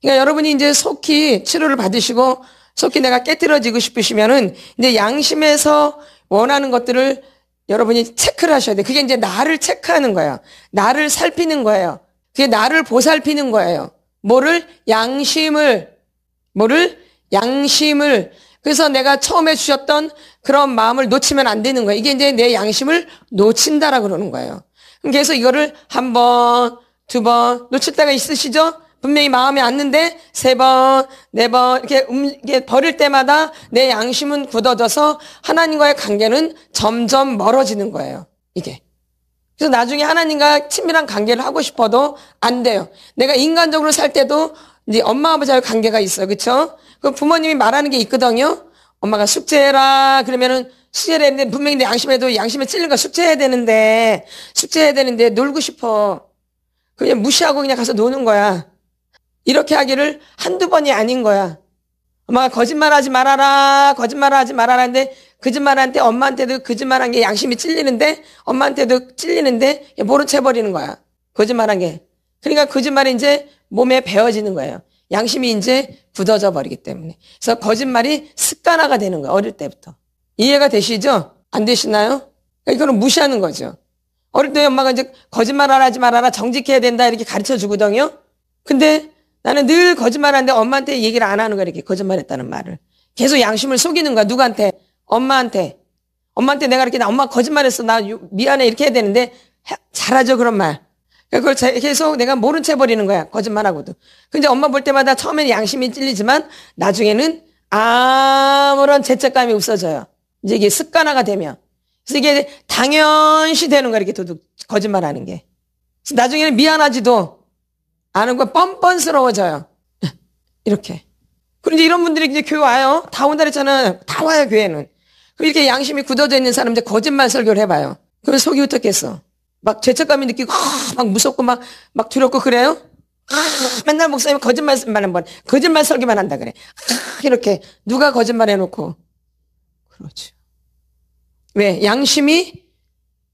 그러니까 여러분이 이제 속히 치료를 받으시고 속히 내가 깨트려지고 싶으시면은 이제 양심에서 원하는 것들을 여러분이 체크를 하셔야 돼. 그게 이제 나를 체크하는 거예요. 나를 살피는 거예요. 그게 나를 보살피는 거예요. 양심을. 그래서 내가 처음에 주셨던 그런 마음을 놓치면 안 되는 거예요. 이게 이제 내 양심을 놓친다라 그러는 거예요. 그래서 이거를 한 번, 두 번 놓칠 때가 있으시죠? 분명히 마음에 왔는데 세 번, 네 번 이렇게 버릴 때마다 내 양심은 굳어져서 하나님과의 관계는 점점 멀어지는 거예요. 이게. 그래서 나중에 하나님과 친밀한 관계를 하고 싶어도 안 돼요. 내가 인간적으로 살 때도 이제 엄마 아버지와의 관계가 있어요. 그렇죠? 그 부모님이 말하는 게 있거든요. 엄마가 숙제해라 그러면은 숙제를 했는데 분명히 내 양심에도 양심에 찔린 거 숙제해야 되는데 놀고 싶어. 그냥 무시하고 그냥 가서 노는 거야. 이렇게 하기를 한두 번이 아닌 거야. 엄마가 거짓말하지 말아라 하는데 거짓말한테 엄마한테도 거짓말한 게 양심이 찔리는데 엄마한테도 찔리는데 모른 채 해버리는 거야. 거짓말한 게. 그러니까 거짓말이 이제 몸에 배어지는 거예요. 양심이 이제 굳어져 버리기 때문에. 그래서 거짓말이 습관화가 되는 거예요. 어릴 때부터. 이해가 되시죠? 안 되시나요? 이거는 무시하는 거죠. 어릴 때 엄마가 이제 거짓말 하지 말아라 정직해야 된다 이렇게 가르쳐 주거든요. 근데 나는 늘 거짓말하는데 엄마한테 얘기를 안 하는 거야. 이렇게 거짓말했다는 말을. 계속 양심을 속이는 거야. 누구한테? 엄마한테. 엄마한테 내가 이렇게 엄마 거짓말했어. 나 미안해 이렇게 해야 되는데 잘하죠 그런 말. 그걸 계속 내가 모른 채 버리는 거야. 거짓말하고도. 근데 엄마 볼 때마다 처음에는 양심이 찔리지만 나중에는 아무런 죄책감이 없어져요. 이제 이게 습관화가 되면. 그래서 이게 당연시 되는 거야. 이렇게 도둑 거짓말하는 게. 그래서 나중에는 미안하지도 않은 거 뻔뻔스러워져요. 이렇게. 그런데 이런 분들이 이제 교회 와요. 다 온다 그랬잖아요. 다 와요, 교회는. 이렇게 양심이 굳어져 있는 사람 이제 거짓말 설교를 해봐요. 그럼 속이 어떻겠어? 막 죄책감이 느끼고, 막 무섭고, 막 두렵고 그래요? 맨날 목사님 거짓말만 번, 거짓말 설교만 한다 그래. 이렇게. 누가 거짓말 해놓고. 그렇죠. 왜? 양심이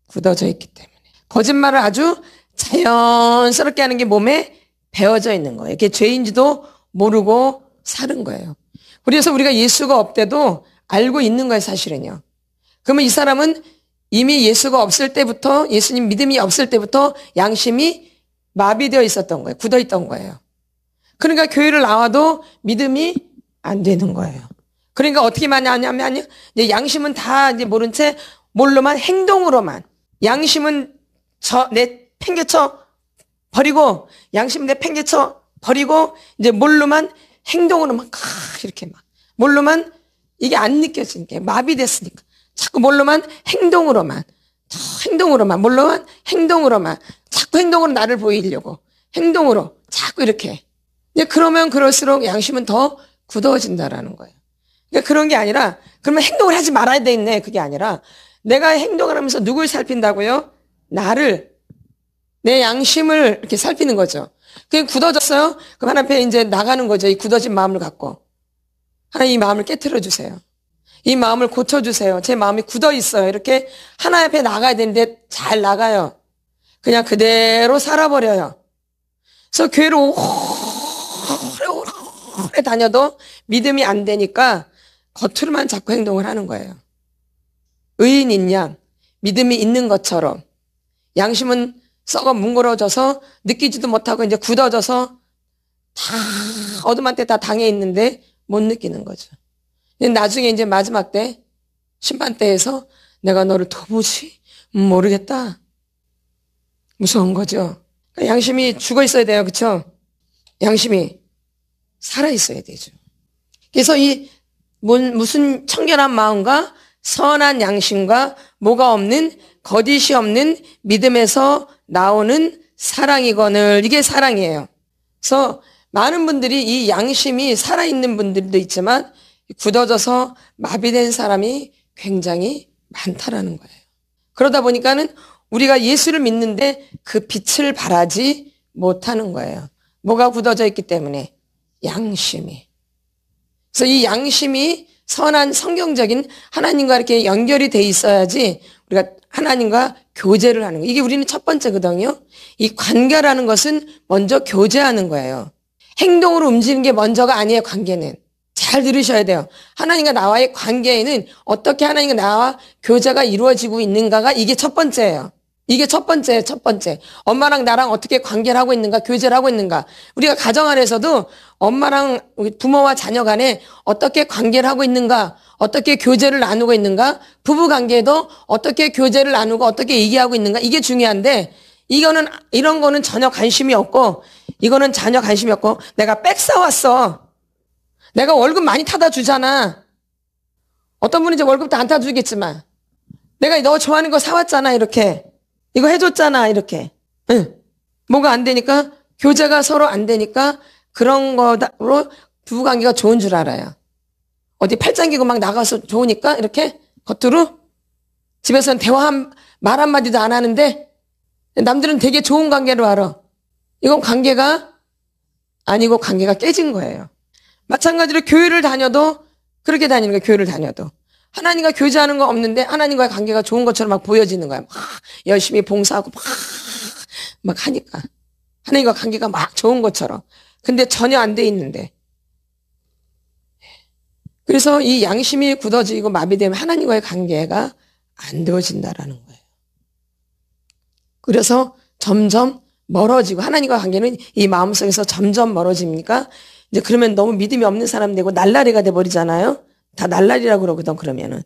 굳어져 있기 때문에. 거짓말을 아주 자연스럽게 하는 게 몸에 배어져 있는 거예요. 이게 죄인지도 모르고 사는 거예요. 그래서 우리가 예수가 없대도 알고 있는 거예요, 사실은요. 그러면 이 사람은 이미 예수가 없을 때부터, 예수님 믿음이 없을 때부터 양심이 마비되어 있었던 거예요. 굳어 있던 거예요. 그러니까 교회를 나와도 믿음이 안 되는 거예요. 그러니까 어떻게 하냐면, 이제 양심은 다 이제 모른 채 뭘로만 행동으로만. 양심은 내 팽개쳐 버리고, 양심 내 팽개쳐 버리고, 이제 뭘로만 행동으로만, 이렇게 막. 뭘로만 이게 안 느껴지는 게 마비됐으니까. 자꾸 뭘로만 행동으로만, 뭘로만 행동으로만, 자꾸 행동으로 나를 보이려고. 행동으로, 자꾸 이렇게. 그러면 그럴수록 양심은 더 굳어진다라는 거예요. 그러니까 그런 게 아니라, 그러면 행동을 하지 말아야 되겠네. 그게 아니라, 내가 행동을 하면서 누굴 살핀다고요? 나를, 내 양심을 이렇게 살피는 거죠. 그게 굳어졌어요? 그럼 하나님 앞에 이제 나가는 거죠. 이 굳어진 마음을 갖고. 하나님 이 마음을 깨트려 주세요. 이 마음을 고쳐주세요. 제 마음이 굳어 있어요. 이렇게 하나님 앞에 나가야 되는데 잘 나가요. 그냥 그대로 살아버려요. 그래서 교회를 오래 다녀도 믿음이 안 되니까 겉으로만 자꾸 행동을 하는 거예요. 의인인 양, 믿음이 있는 것처럼 양심은 썩어 뭉그러져서 느끼지도 못하고 이제 굳어져서 다 어둠한테 다 당해 있는데 못 느끼는 거죠. 나중에 이제 마지막 때, 심판 때에서 내가 너를 도무지 모르겠다. 무서운 거죠. 양심이 죽어 있어야 돼요. 그렇죠? 양심이 살아 있어야 되죠. 그래서 이 무슨 청결한 마음과 선한 양심과 뭐가 없는 거짓이 없는 믿음에서 나오는 사랑이거늘 이게 사랑이에요. 그래서 많은 분들이 이 양심이 살아있는 분들도 있지만 굳어져서 마비된 사람이 굉장히 많다라는 거예요. 그러다 보니까는 우리가 예수를 믿는데 그 빛을 발하지 못하는 거예요. 뭐가 굳어져 있기 때문에 양심이. 그래서 이 양심이 선한 성경적인 하나님과 이렇게 연결이 돼 있어야지 우리가 하나님과 교제를 하는 거예요. 이게 우리는 첫 번째거든요. 이 관계라는 것은 먼저 교제하는 거예요. 행동으로 움직이는 게 먼저가 아니에요, 관계는. 잘 들으셔야 돼요. 하나님과 나와의 관계에는 어떻게 하나님과 나와 교제가 이루어지고 있는가가 이게 첫 번째예요. 이게 첫 번째. 엄마랑 나랑 어떻게 관계를 하고 있는가, 교제를 하고 있는가. 우리가 가정 안에서도 엄마랑 우리 부모와 자녀 간에 어떻게 관계를 하고 있는가, 어떻게 교제를 나누고 있는가, 부부 관계도 어떻게 교제를 나누고 어떻게 얘기하고 있는가, 이게 중요한데, 이런 거는 전혀 관심이 없고, 이거는 전혀 관심이 없고, 내가 백 사왔어. 내가 월급 많이 타다 주잖아. 어떤 분은 이제 월급도 안 타주겠지만, 내가 너 좋아하는 거 사왔잖아, 이렇게. 이거 해줬잖아, 이렇게. 응. 뭐가 안 되니까, 교제가 서로 안 되니까, 그런 거로 부부관계가 좋은 줄 알아요. 어디 팔짱 끼고 막 나가서 좋으니까, 이렇게, 겉으로. 집에서는 말 한마디도 안 하는데, 남들은 되게 좋은 관계로 알아. 이건 관계가 아니고 관계가 깨진 거예요. 마찬가지로 교회를 다녀도, 그렇게 다니는 거예요, 교회를 다녀도. 하나님과 교제하는 거 없는데 하나님과의 관계가 좋은 것처럼 막 보여지는 거야. 막 열심히 봉사하고 막 하니까. 하나님과 관계가 막 좋은 것처럼. 근데 전혀 안 돼 있는데. 그래서 이 양심이 굳어지고 마비되면 하나님과의 관계가 안 되어진다라는 거예요. 그래서 점점 멀어지고 하나님과 관계는 이 마음속에서 점점 멀어집니까? 이제 그러면 너무 믿음이 없는 사람 되고 날라리가 돼버리잖아요. 다 날라리라고 그러거든, 그러면은.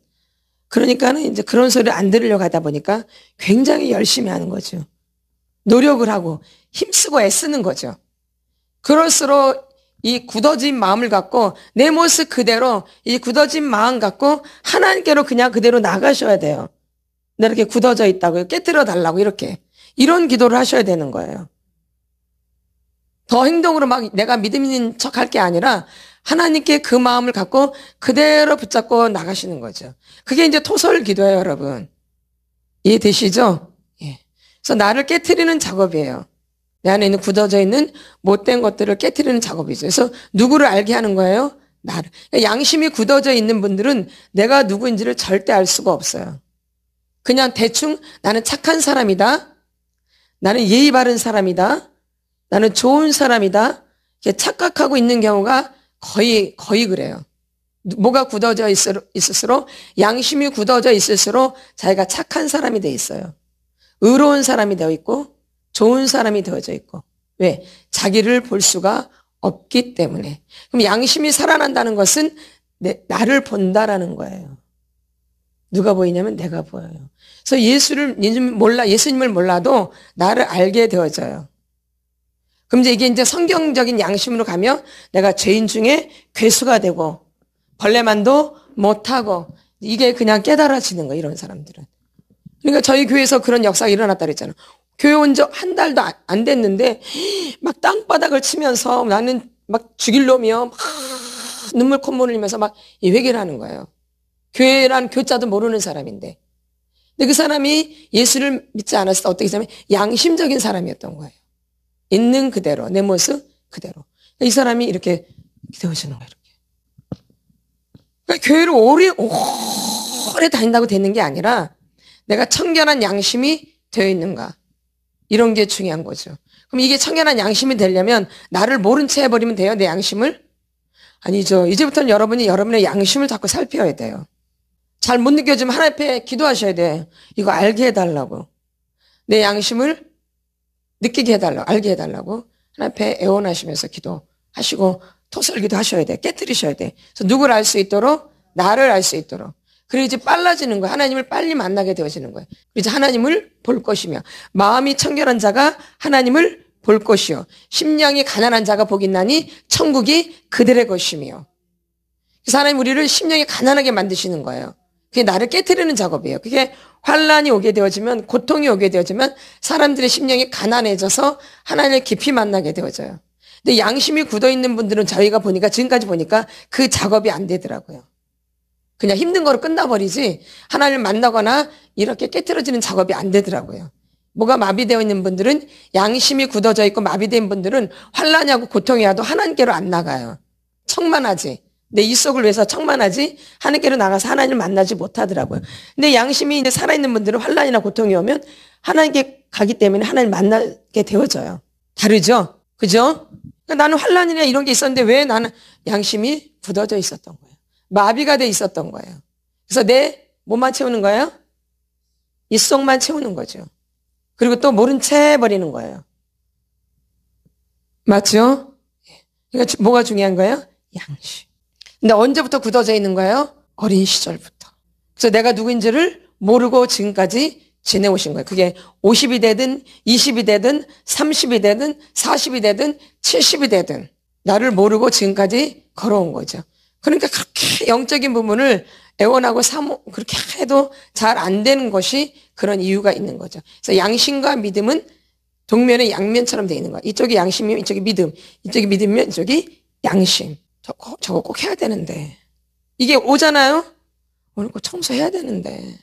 그러니까는 이제 그런 소리를 안 들으려고 하다 보니까 굉장히 열심히 하는 거죠. 노력을 하고 힘쓰고 애쓰는 거죠. 그럴수록 이 굳어진 마음을 갖고 내 모습 그대로 이 굳어진 마음 갖고 하나님께로 그냥 그대로 나가셔야 돼요. 나 이렇게 굳어져 있다고 깨트려 달라고 이렇게. 이런 기도를 하셔야 되는 거예요. 더 행동으로 막 내가 믿음 있는 척 할 게 아니라 하나님께 그 마음을 갖고 그대로 붙잡고 나가시는 거죠. 그게 이제 토설 기도예요, 여러분. 이해되시죠? 예. 그래서 나를 깨트리는 작업이에요. 내 안에 있는 굳어져 있는 못된 것들을 깨트리는 작업이죠. 그래서 누구를 알게 하는 거예요? 나를. 양심이 굳어져 있는 분들은 내가 누구인지를 절대 알 수가 없어요. 그냥 대충 나는 착한 사람이다. 나는 예의 바른 사람이다. 나는 좋은 사람이다. 이렇게 착각하고 있는 경우가 거의 그래요. 뭐가 굳어져 있을수록 양심이 굳어져 있을수록 자기가 착한 사람이 돼 있어요. 의로운 사람이 되어 있고 좋은 사람이 되어져 있고. 왜? 자기를 볼 수가 없기 때문에. 그럼 양심이 살아난다는 것은 나를 본다라는 거예요. 누가 보이냐면 내가 보여요. 그래서 예수님을 몰라도 나를 알게 되어져요. 그럼 이게 이제 성경적인 양심으로 가면 내가 죄인 중에 괴수가 되고 벌레만도 못하고 이게 그냥 깨달아지는 거예요, 이런 사람들은. 그러니까 저희 교회에서 그런 역사가 일어났다 그랬잖아요. 교회 온 지 한 달도 안 됐는데 막 땅바닥을 치면서 나는 막 죽일 놈이요. 막 눈물 콧물 흘리면서 막 회개를 하는 거예요. 교회란 교자도 모르는 사람인데. 근데 그 사람이 예수를 믿지 않았을 때 어떻게 하냐면 양심적인 사람이었던 거예요. 있는 그대로, 내 모습 그대로. 이 사람이 이렇게 되어지는 거예요, 이렇게. 그러니까 교회를 오래 다닌다고 되는 게 아니라 내가 청결한 양심이 되어 있는가. 이런 게 중요한 거죠. 그럼 이게 청결한 양심이 되려면 나를 모른 채 해버리면 돼요, 내 양심을? 아니죠. 이제부터는 여러분이 여러분의 양심을 자꾸 살펴야 돼요. 잘 못 느껴지면 하나님 앞에 기도하셔야 돼. 이거 알게 해달라고. 내 양심을 느끼게 해달라고, 알게 해달라고 하나님 앞에 애원하시면서 기도하시고 토설기도 하셔야 돼. 깨뜨리셔야 돼. 그래서 누구를 알 수 있도록, 나를 알 수 있도록. 그리고 이제 빨라지는 거예요. 하나님을 빨리 만나게 되어지는 거예요. 그리고 이제 하나님을 볼 것이며 마음이 청결한 자가 하나님을 볼 것이요 심령이 가난한 자가 복이 있나니 천국이 그들의 것이며. 그래서 하나님 우리를 심령이 가난하게 만드시는 거예요. 그게 나를 깨트리는 작업이에요. 그게 환란이 오게 되어지면, 고통이 오게 되어지면 사람들의 심령이 가난해져서 하나님을 깊이 만나게 되어져요. 근데 양심이 굳어있는 분들은 저희가 보니까, 지금까지 보니까 그 작업이 안 되더라고요. 그냥 힘든 거로 끝나버리지 하나님을 만나거나 이렇게 깨트려지는 작업이 안 되더라고요. 뭐가 마비되어 있는 분들은, 양심이 굳어져 있고 마비된 분들은 환란이 하고 고통이 와도 하나님께로 안 나가요. 척만하지. 내 입속을 위해서 척만하지 하나님께로 나가서 하나님을 만나지 못하더라고요. 근데 양심이 이제 살아있는 분들은 환란이나 고통이 오면 하나님께 가기 때문에 하나님을 만나게 되어져요. 다르죠? 그죠? 그러니까 나는 환란이나 이런 게 있었는데 왜 나는 양심이 굳어져 있었던 거예요. 마비가 돼 있었던 거예요. 그래서 내 뭐만 채우는 거예요? 입속만 채우는 거죠. 그리고 또 모른 채 해버리는 거예요. 맞죠? 그러니까 뭐가 중요한 거예요? 양심. 근데 언제부터 굳어져 있는 거예요? 어린 시절부터. 그래서 내가 누구인지를 모르고 지금까지 지내오신 거예요. 그게 50이 되든 20이 되든 30이 되든 40이 되든 70이 되든 나를 모르고 지금까지 걸어온 거죠. 그러니까 그렇게 영적인 부분을 애원하고 그렇게 해도 잘 안 되는 것이 그런 이유가 있는 거죠. 그래서 양심과 믿음은 동면의 양면처럼 되어 있는 거야. 이쪽이 양심이면 이쪽이 믿음, 이쪽이 믿음이면 이쪽이 양심. 저거 꼭 해야 되는데. 이게 오잖아요? 오늘 꼭 청소해야 되는데.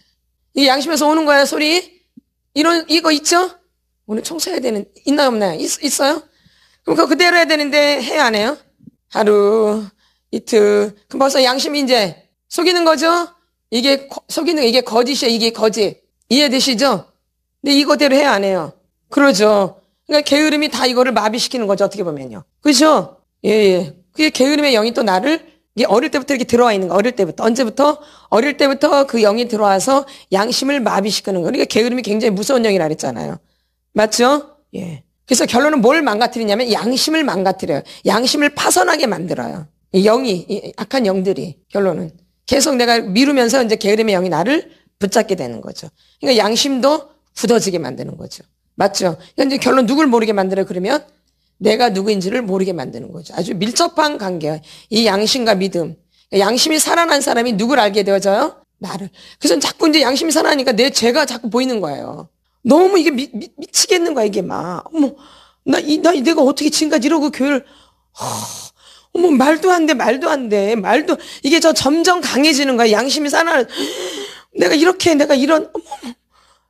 이게 양심에서 오는 거야, 소리. 이거 있죠? 오늘 청소해야 되는, 있나요, 없나요? 있어요? 그럼 그거 그대로 해야 되는데, 해야 안 해요? 하루, 이틀. 그럼 벌써 양심이 이제 속이는 거죠? 속이는 거, 이게 거짓이에요, 이게 거짓. 이해되시죠? 근데 이거대로 해야 안 해요? 그러죠. 그러니까 게으름이 다 이거를 마비시키는 거죠, 어떻게 보면요. 그죠? 예. 그게 게으름의 영이 또 나를, 이게 어릴 때부터 이렇게 들어와 있는 거, 어릴 때부터. 언제부터? 어릴 때부터 그 영이 들어와서 양심을 마비시키는 거. 그러니까 게으름이 굉장히 무서운 영이라 그랬잖아요. 맞죠? 예. 그래서 결론은 뭘 망가뜨리냐면 양심을 망가뜨려요. 양심을 파손하게 만들어요. 이 악한 영들이, 결론은. 계속 내가 미루면서 이제 게으름의 영이 나를 붙잡게 되는 거죠. 그러니까 양심도 굳어지게 만드는 거죠. 맞죠? 그러니까 이제 결론 누굴 모르게 만들어요, 그러면? 내가 누구인지를 모르게 만드는 거죠. 아주 밀접한 관계예요. 이 양심과 믿음. 양심이 살아난 사람이 누굴 알게 되어져요? 나를. 그래서 자꾸 이제 양심이 살아나니까 내 죄가 자꾸 보이는 거예요. 너무 이게 미치겠는 거야, 이게 막. 어머, 내가 어떻게 지금까지 이러고 교회를, 어머, 말도 안 돼. 이게 점점 강해지는 거야. 양심이 살아나. 내가 이런, 어머,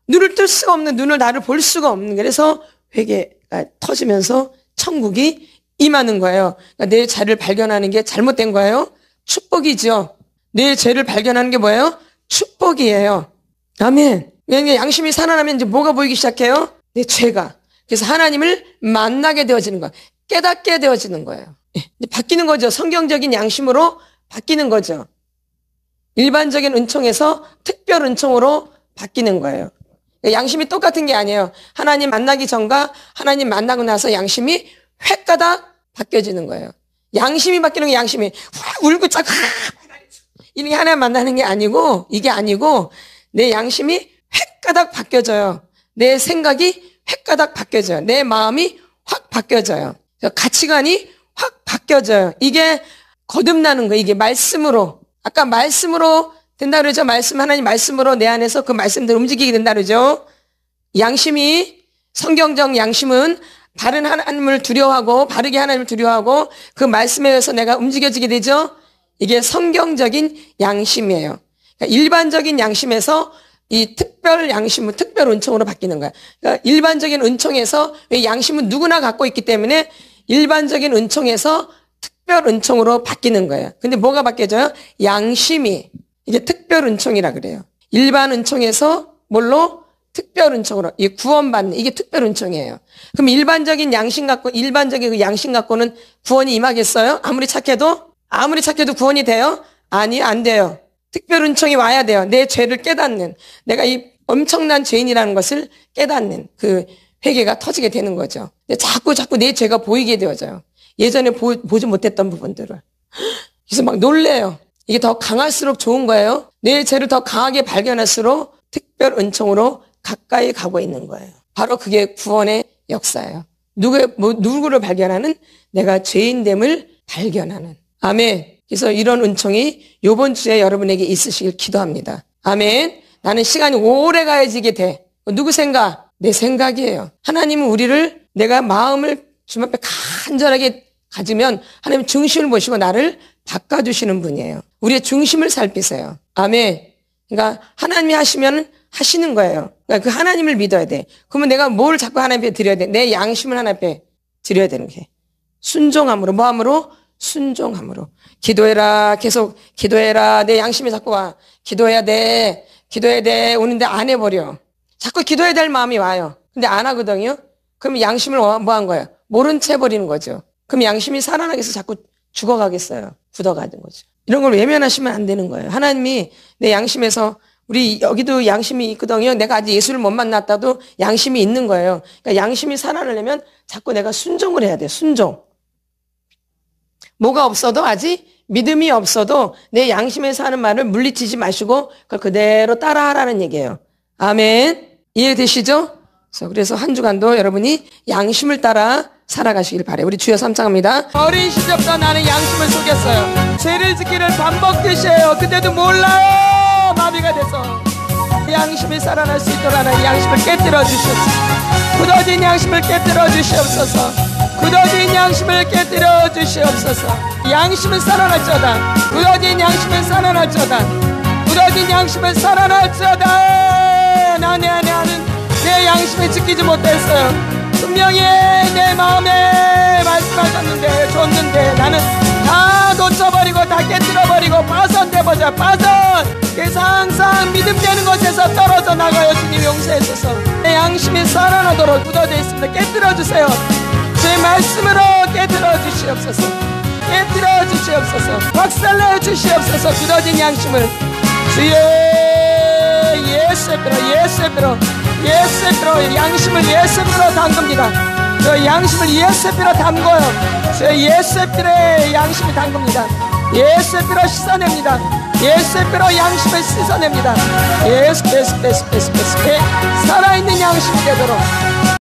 눈을 뜰 수가 없는, 눈을 나를 볼 수가 없는. 그래서 회개가 터지면서 천국이 임하는 거예요. 그러니까 내 죄를 발견하는 게 잘못된 거예요? 축복이죠. 내 죄를 발견하는 게 뭐예요? 축복이에요. 아멘. 그러니까 양심이 살아나면 이제 뭐가 보이기 시작해요? 내 죄가. 그래서 하나님을 만나게 되어지는 거예요. 깨닫게 되어지는 거예요. 바뀌는 거죠. 성경적인 양심으로 바뀌는 거죠. 일반적인 은총에서 특별 은총으로 바뀌는 거예요. 양심이 똑같은 게 아니에요. 하나님 만나기 전과 하나님 만나고 나서 양심이 획가닥 바뀌어지는 거예요. 양심이 바뀌는 게 양심이 확 울고 쫙 이렇게 하나님 만나는 게 아니고, 이게 아니고 내 양심이 획가닥 바뀌어져요. 내 생각이 획가닥 바뀌어져요. 내 마음이 확 바뀌어져요. 가치관이 확 바뀌어져요. 이게 거듭나는 거예요. 이게 말씀으로. 아까 말씀으로 된다 그러죠. 하나님 말씀으로 내 안에서 그 말씀대로 움직이게 된다 그러죠. 양심이, 성경적 양심은 바른 하나님을 두려워하고, 바르게 하나님을 두려워하고, 그 말씀에 의해서 내가 움직여지게 되죠. 이게 성경적인 양심이에요. 그러니까 일반적인 양심에서 이 특별 양심은 특별 은총으로 바뀌는 거야. 그러니까 일반적인 은총에서, 양심은 누구나 갖고 있기 때문에 일반적인 은총에서 특별 은총으로 바뀌는 거예요. 근데 뭐가 바뀌어져요? 양심이. 이게 특별 은총이라 그래요. 일반 은총에서 뭘로? 특별 은총으로. 이 구원받는, 이게 특별 은총이에요. 그럼 일반적인 양심 갖고는 구원이 임하겠어요? 아무리 착해도 구원이 돼요? 아니, 안 돼요. 특별 은총이 와야 돼요. 내 죄를 깨닫는, 내가 이 엄청난 죄인이라는 것을 깨닫는 그 회개가 터지게 되는 거죠. 자꾸 내 죄가 보이게 되어져요. 예전에 보지 못했던 부분들을. 그래서 막 놀래요. 이게 더 강할수록 좋은 거예요. 내 죄를 더 강하게 발견할수록 특별 은총으로 가까이 가고 있는 거예요. 바로 그게 구원의 역사예요. 누구를 발견하는? 내가 죄인됨을 발견하는. 아멘. 그래서 이런 은총이 이번 주에 여러분에게 있으시길 기도합니다. 아멘. 나는 시간이 오래 가야지게 돼. 누구 생각? 내 생각이에요. 하나님은 우리를, 내가 마음을 주님 앞에 간절하게 가지면 하나님 중심을 보시고 나를 바꿔주시는 분이에요. 우리의 중심을 살피세요. 아멘. 그러니까 하나님이 하시면 하시는 거예요. 그러니까 그 하나님을 믿어야 돼. 그러면 내가 뭘 자꾸 하나님 앞에 드려야 돼? 내 양심을 하나님 앞에 드려야 되는 게. 순종함으로. 뭐함으로? 순종함으로. 기도해라. 계속 기도해라. 내 양심이 자꾸 와. 기도해야 돼. 오는데 안 해버려. 자꾸 기도해야 될 마음이 와요. 근데 안 하거든요. 그럼 양심을 뭐 한 거예요? 모른 채 버리는 거죠. 그럼 양심이 살아나겠어? 자꾸 죽어가겠어요? 굳어가는 거죠. 이런 걸 외면하시면 안 되는 거예요. 하나님이 내 양심에서 우리 여기도 양심이 있거든요. 내가 아직 예수를 못 만났다도 양심이 있는 거예요. 그러니까 양심이 살아나려면 자꾸 내가 순종을 해야 돼. 순종. 뭐가 없어도 아직 믿음이 없어도 내 양심에서 하는 말을 물리치지 마시고 그걸 그대로 따라하라는 얘기예요. 아멘. 이해되시죠? 그래서 한 주간도 여러분이 양심을 따라 살아가시길 바래요. 우리 주여 삼창합니다. 어린 시절부터 나는 양심을 속였어요. 죄를 짓기를 반복듯이 해요. 그때도 몰라요. 마비가 돼서. 양심이 살아날 수 있도록 하나님 양심을 깨뜨려 주시옵소서. 굳어진 양심을 깨뜨려 주시옵소서. 굳어진 양심을 깨뜨려 주시옵소서. 양심은 살아날지어다. 굳어진 양심은 살아날지어다. 굳어진 양심은 살아날지어다. 나는 내 양심을 지키지 못했어요. 분명히 내 마음에 말씀하셨는데 줬는데 나는 다 놓쳐버리고 다 깨뜨려버리고 파손돼버려. 파손. 그래서 항상 믿음 되는 것에서 떨어져 나가요. 주님 용서해주소서. 내 양심이 살아나도록 굳어져 있습니다. 깨뜨려주세요. 제 말씀으로 깨뜨려 주시옵소서. 깨뜨려 주시옵소서. 박살내 주시옵소서. 굳어진 양심을 주여 예수의 양심을 예수의 피로 담깁니다. 저 양심을 예수의 피로 담궈요. 저 예수의 피로 양심을 담깁니다. 예수의 피로 씻어냅니다. 예수의 피로 양심을 씻어냅니다. 예수 살아있는 양심이 되도록